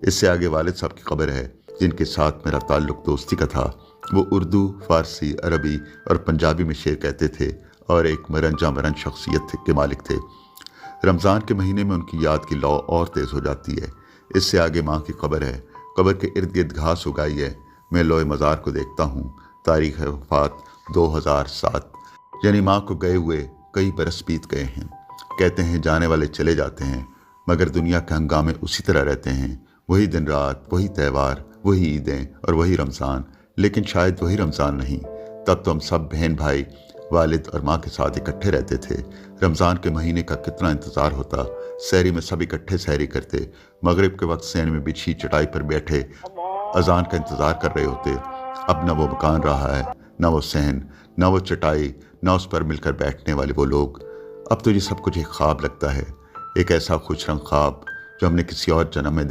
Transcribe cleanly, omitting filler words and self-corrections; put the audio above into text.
इससे आगे वालिद साहब की खबर है, जिनके साथ मेरा ताल्लुक़ दोस्ती का था। वो उर्दू, फ़ारसी, अरबी और पंजाबी में शेर कहते थे और एक मरंजा शख्सियत के मालिक थे। रमज़ान के महीने में उनकी याद की लौ और तेज़ हो जाती है। इससे आगे माँ की खबर है। कब्र के इर्द गिर्द घास उगाई है। मैं लोए मज़ार को देखता हूँ। तारीख़ वफ़ात 2007, यानी माँ को गए हुए कई बरस बीत गए हैं। कहते हैं जाने वाले चले जाते हैं, मगर दुनिया के हंगामे उसी तरह रहते हैं। वही दिन रात, वही त्यौहार, वही ईदें और वही रमज़ान, लेकिन शायद वही रमज़ान नहीं। तब तो हम सब बहन भाई वालिद और माँ के साथ इकट्ठे रहते थे। रमज़ान के महीने का कितना इंतज़ार होता। सहरी में सब इकट्ठे सहरी करते। मगरिब के वक्त सहन में बिछी चटाई पर बैठे अजान का इंतज़ार कर रहे होते। अब न वो मकान रहा है, न वो सहन, न वो चटाई, न उस पर मिलकर बैठने वाले वो लोग। अब तो ये सब कुछ एक ख्वाब लगता है, एक ऐसा खुश रंग ख्वाब जो हमने किसी और जन्म में देखा।